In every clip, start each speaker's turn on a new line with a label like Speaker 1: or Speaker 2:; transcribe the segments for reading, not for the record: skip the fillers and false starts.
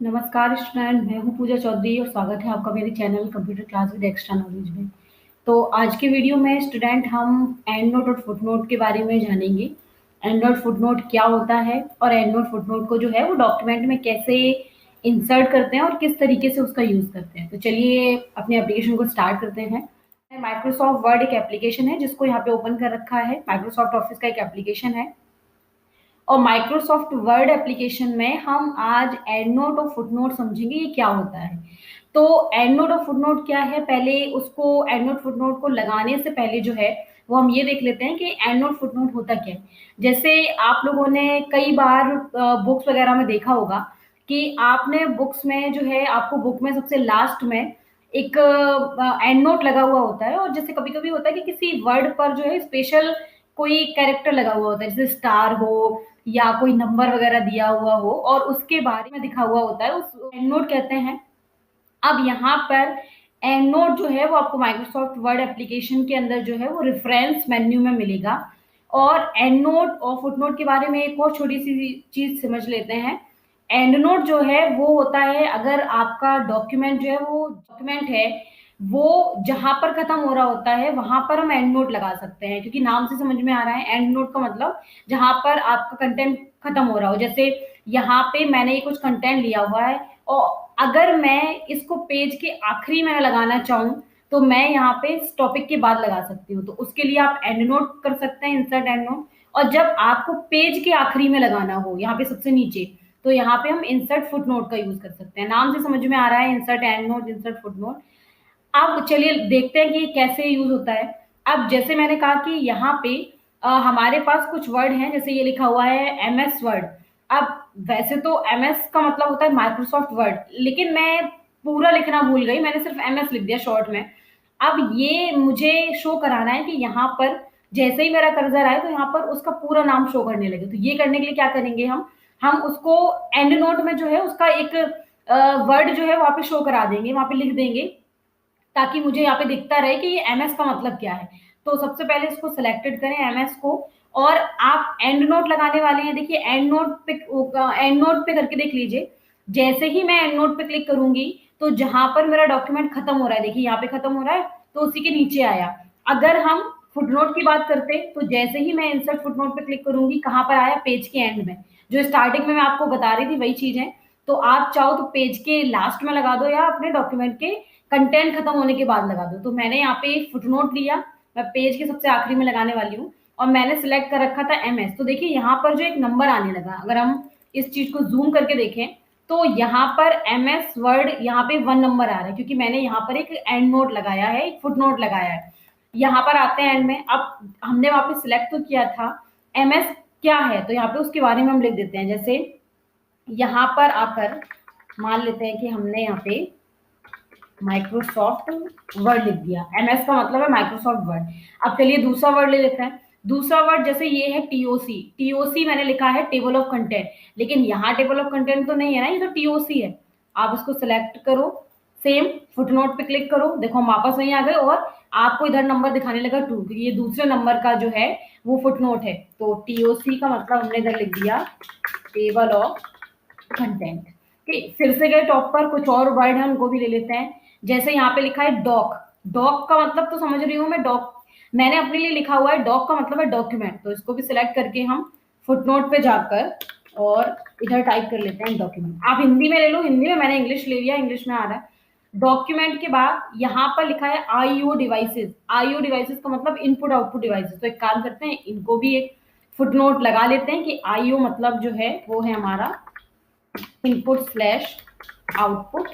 Speaker 1: नमस्कार स्टूडेंट, मैं हूँ पूजा चौधरी और स्वागत है आपका मेरे channel computer class with extra knowledge में। तो आज के वीडियो में स्टूडेंट हम एंड नोट और फुट नोट के बारे में जानेंगे। एंड नोट फुट नोट क्या होता है और एंड नोट फुट नोट को जो है वो डॉक्यूमेंट में कैसे इंसर्ट करते हैं और किस तरीके से उसका यूज़ करते हैं। तो चलिए अपने एप्लीकेशन को स्टार्ट करते हैं। माइक्रोसॉफ्ट वर्ड एक एप्लीकेशन है जिसको यहाँ पे ओपन कर रखा है। माइक्रोसॉफ्ट ऑफिस का एक एप्लीकेशन है और माइक्रोसॉफ्ट वर्ड एप्लीकेशन में हम आज एंड नोट और फुट नोट समझेंगे ये क्या होता है। तो एंड नोट और फुट नोट क्या है, पहले उसको एंड नोट फुट नोट को लगाने से पहले जो है वो हम ये देख लेते हैं कि एंड नोट फुट नोट होता क्या है। जैसे आप लोगों ने कई बार बुक्स वगैरह में देखा होगा कि आपने बुक्स में जो है आपको बुक में सबसे लास्ट में एक एंड नोट लगा हुआ होता है। और जैसे कभी कभी होता है कि किसी वर्ड पर जो है स्पेशल कोई कैरेक्टर लगा हुआ होता है, जैसे स्टार हो या कोई नंबर वगैरह दिया हुआ हो और उसके बारे में दिखा हुआ होता है, उस एंड नोट कहते हैं। अब यहाँ पर एंड नोट जो है वो आपको माइक्रोसॉफ्ट वर्ड एप्लीकेशन के अंदर जो है वो रेफरेंस मेन्यू में मिलेगा। और एंड नोट और फुट नोट के बारे में एक और छोटी सी चीज समझ लेते हैं। एंड नोट जो है वो होता है अगर आपका डॉक्यूमेंट जो है वो डॉक्यूमेंट है वो जहां पर खत्म हो रहा होता है वहां पर हम एंड नोट लगा सकते हैं, क्योंकि नाम से समझ में आ रहा है एंड नोट का मतलब जहां पर आपका कंटेंट खत्म हो रहा हो। जैसे यहाँ पे मैंने ये कुछ कंटेंट लिया हुआ है और अगर मैं इसको पेज के आखिरी में लगाना चाहूँ तो मैं यहाँ पे इस टॉपिक के बाद लगा सकती हूँ। तो उसके लिए आप एंड नोट कर सकते हैं, इंसर्ट एंड नोट। और जब आपको पेज के आखिरी में लगाना हो यहाँ पे सबसे नीचे, तो यहाँ पे हम इंसर्ट फुट नोट का यूज कर सकते हैं। नाम से समझ में आ रहा है insert and note, insert foot note. अब चलिए देखते हैं कि ये कैसे यूज होता है। अब जैसे मैंने कहा कि यहाँ पे हमारे पास कुछ वर्ड हैं, जैसे ये लिखा हुआ है एमएस वर्ड। अब वैसे तो एमएस का मतलब होता है माइक्रोसॉफ्ट वर्ड, लेकिन मैं पूरा लिखना भूल गई, मैंने सिर्फ एमएस लिख दिया शॉर्ट में। अब ये मुझे शो कराना है कि यहाँ पर जैसे ही मेरा कर्सर आए तो यहाँ पर उसका पूरा नाम शो करने लगे। तो ये करने के लिए क्या करेंगे, हम उसको एंड नोट में जो है उसका एक वर्ड जो है वहां पे शो करा देंगे, वहां पे लिख देंगे, ताकि मुझे यहाँ पे दिखता रहे कि ये एमएस का मतलब क्या है। तो सबसे पहले इसको सिलेक्टेड करें एमएस को, और आप एंड नोट लगाने वाले हैं। देखिए एंड नोट पे करके देख लीजिए। जैसे ही मैं एंड नोट पे क्लिक करूंगी तो जहां पर मेरा डॉक्यूमेंट खत्म हो रहा है, देखिए यहाँ पे खत्म हो रहा है तो उसी के नीचे आया। अगर हम फुटनोट की बात करते तो जैसे ही मैं इंसर्ट फुटनोट पे क्लिक करूंगी कहाँ पर आया, पेज के एंड में। जो स्टार्टिंग में मैं आपको बता रही थी वही चीज है। तो आप चाहो तो पेज के लास्ट में लगा दो या अपने डॉक्यूमेंट के कंटेंट खत्म होने के बाद लगा दो। तो मैंने यहाँ पे फुटनोट लिया, मैं पेज के सबसे आखिरी में लगाने वाली हूँ और मैंने सिलेक्ट कर रखा था एमएस। तो देखिए यहाँ पर जो एक नंबर आने लगा, अगर हम इस चीज को जूम करके देखें तो यहाँ पर एमएस वर्ड यहाँ पे 1 नंबर आ रहा है, क्योंकि मैंने यहाँ पर एक एंड नोट लगाया है, एक फुट नोट लगाया है। यहाँ पर आते हैं एंड में। अब हमने वहां पे सिलेक्ट तो किया था एमएस क्या है, तो यहाँ पे उसके बारे में हम लिख देते हैं। जैसे यहाँ पर आकर मान लेते हैं कि हमने यहाँ पे माइक्रोसॉफ्ट वर्ड लिख दिया, एमएस का मतलब है माइक्रोसॉफ्ट वर्ड। अब चलिए दूसरा वर्ड ले लेते हैं। दूसरा वर्ड जैसे ये है टीओसी, टीओसी मैंने लिखा है टेबल ऑफ कंटेंट, लेकिन यहाँ टेबल ऑफ कंटेंट तो नहीं है ना, ये तो टीओसी है। आप इसको सिलेक्ट करो, सेम फुटनोट पे क्लिक करो, देखो हम वापस वहीं आ गए और आपको इधर नंबर दिखाने लगा 2, क्योंकि ये दूसरे नंबर का जो है वो फुटनोट है। तो टीओसी का मतलब हमने इधर लिख दिया टेबल ऑफ कंटेंट। फिर से गए टॉप पर, कुछ और वर्ड है उनको भी ले लेते हैं। जैसे यहाँ पे लिखा है डॉक, डॉक का मतलब तो समझ रही हूँ मैं, डॉक मैंने अपने लिए लिखा हुआ है, डॉक का मतलब है डॉक्यूमेंट। तो इसको भी सिलेक्ट करके हम फुटनोट पे जाकर और इधर टाइप कर लेते हैं डॉक्यूमेंट। आप हिंदी में ले लो, हिंदी में मैंने इंग्लिश ले लिया, इंग्लिश में आ रहा है। डॉक्यूमेंट के बाद यहाँ पर लिखा है आईओ डिवाइसेस, आईओ डिवाइसेस का मतलब इनपुट आउटपुट डिवाइसेस। तो एक काम करते हैं, इनको भी एक फुटनोट लगा लेते हैं कि आईओ मतलब जो है वो है हमारा इनपुट स्लैश आउटपुट।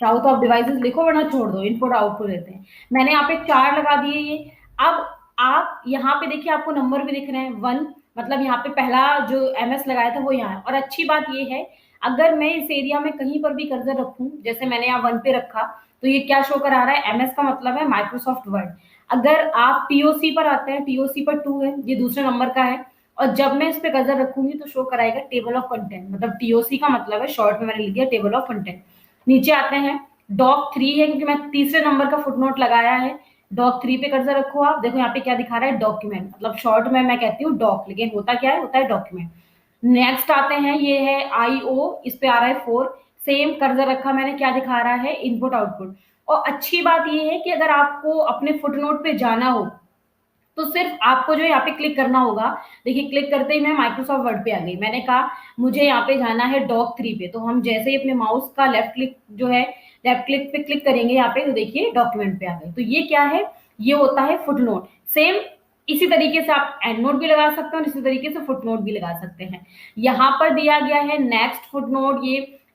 Speaker 1: चाहो तो आप डिवाइसेस लिखो वरना छोड़ दो, इनपुट आउटपुट देते हैं। मैंने यहाँ पे 4 लगा दिए ये। अब आप यहाँ पे देखिए आपको नंबर भी दिख रहे हैं 1, मतलब यहाँ पे पहला जो एमएस लगाया था वो यहाँ है। और अच्छी बात ये है, अगर मैं इस एरिया में कहीं पर भी कर्सर रखूं, जैसे मैंने यहाँ 1 पे रखा, तो ये क्या शो करा रहा है, एमएस का मतलब है माइक्रोसॉफ्ट वर्ड। अगर आप टीओसी पर आते हैं, टीओसी पर 2 है, ये दूसरे नंबर का है, और जब मैं इस पे कर्सर रखूंगी तो शो कराएगा टेबल ऑफ कंटेंट, मतलब टीओसी का मतलब है शॉर्ट में मैंने लिख दिया टेबल ऑफ कंटेंट। नीचे आते हैं, डॉक 3 है क्योंकि मैं तीसरे नंबर का फुटनोट लगाया है। डॉक 3 पे कर्सर रखो, आप देखो यहाँ पे क्या दिखा रहा है, डॉक्यूमेंट, मतलब शॉर्ट में मैं कहती हूँ डॉक, लेकिन होता क्या है, होता है डॉक्यूमेंट। नेक्स्ट आते हैं, ये है आईओ, इस पे आ रहा है 4। सेम कर्सर रखा मैंने, क्या दिखा रहा है, इनपुट आउटपुट। और अच्छी बात ये है कि अगर आपको अपने फुटनोट पे जाना हो तो सिर्फ आपको जो यहाँ पे क्लिक करना होगा। देखिए क्लिक करते ही मैं माइक्रोसॉफ्ट वर्ड पे आ गई। मैंने कहा मुझे यहाँ पे जाना है डॉक 3 पे, तो हम जैसे ही अपने माउस का लेफ्ट क्लिक जो है, लेफ्ट क्लिक पे क्लिक करेंगे यहाँ पे, तो देखिए डॉक्यूमेंट पे आ गए। तो ये क्या है, ये होता है फुटनोट। सेम इसी तरीके से आप एंड नोट भी लगा सकते हैं और इसी तरीके से फुटनोट भी लगा सकते हैं। यहाँ पर दिया गया है नेक्स्ट फुटनोट।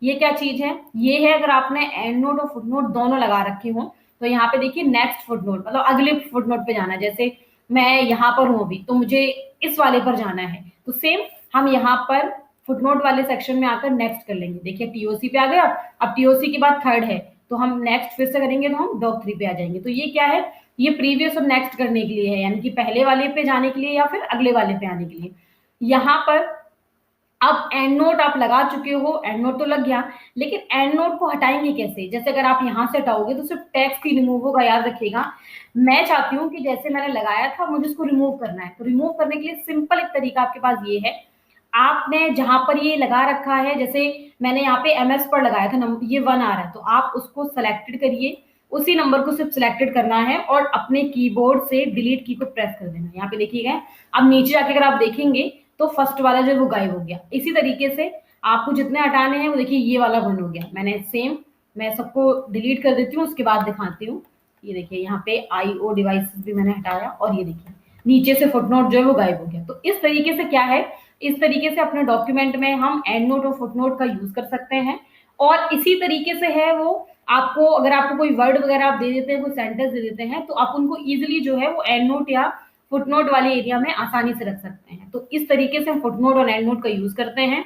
Speaker 1: ये क्या चीज है, ये है अगर आपने एंड नोट और फुटनोट दोनों लगा रखे हो तो यहाँ पे देखिए नेक्स्ट फुटनोट, मतलब अगले फुटनोट पे जाना है। जैसे मैं यहाँ पर हूँ अभी, तो मुझे इस वाले पर जाना है, तो सेम हम यहाँ पर फुटनोट वाले सेक्शन में आकर नेक्स्ट कर लेंगे। देखिए टीओसी पे आ गया। अब टीओसी के बाद थर्ड है, तो हम नेक्स्ट फिर से करेंगे तो हम डॉक 3 पे आ जाएंगे। तो ये क्या है, ये प्रीवियस और नेक्स्ट करने के लिए है, यानी कि पहले वाले पे जाने के लिए या फिर अगले वाले पे आने के लिए। यहाँ पर अब एंड नोट आप लगा चुके हो, एंड नोट तो लग गया, लेकिन एंड नोट को हटाएंगे कैसे। जैसे अगर आप यहाँ से हटाओगे तो सिर्फ टेक्स्ट ही रिमूव होगा, याद रखिएगा। मैं चाहती हूँ कि जैसे मैंने लगाया था मुझे इसको रिमूव करना है, तो रिमूव करने के लिए सिंपल एक तरीका आपके पास ये है। आपने जहां पर ये लगा रखा है, जैसे मैंने यहाँ पे एमएस पर लगाया था, नंबर ये 1 आ रहा है, तो आप उसको सेलेक्टेड करिए, उसी नंबर को सिर्फ सिलेक्टेड करना है और अपने कीबोर्ड से डिलीट की को प्रेस कर देना है। यहाँ पे देखिएगा, अब नीचे जाके अगर आप देखेंगे तो फर्स्ट वाला जो है वो गायब हो गया। इसी तरीके से आपको जितने हटाने हैं वो देखिए ये वाला 1 हो गया। मैंने सेम, मैं सबको डिलीट कर देती हूँ, उसके बाद दिखाती हूँ। ये देखिए यहाँ पे आईओ डिवाइसेस भी मैंने हटाया और ये देखिए नीचे से फुटनोट जो है वो गायब हो गया। तो इस तरीके से क्या है, इस तरीके से अपने डॉक्यूमेंट में हम एंड नोट और फुटनोट का यूज कर सकते हैं। और इसी तरीके से है वो, आपको अगर आपको कोई वर्ड वगैरह आप दे देते हैं, कोई सेंटेंस दे देते हैं, तो आप उनको इजीली जो है वो एंड नोट या फुटनोट वाले एरिया में आसानी से रख सकते हैं। तो इस तरीके से हम फुटनोट और एंड नोट का यूज करते हैं।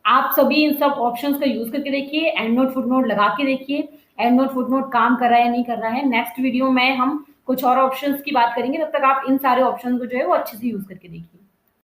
Speaker 1: आप सभी इन सब ऑप्शंस का यूज करके देखिए, एंड नोट फुटनोट लगा के देखिए, एंड नोट फुटनोट काम कर रहा है या नहीं कर रहा है। नेक्स्ट वीडियो में हम कुछ और ऑप्शंस की बात करेंगे, तब तक आप इन सारे ऑप्शंस को जो है वो अच्छे से यूज करके देखिए।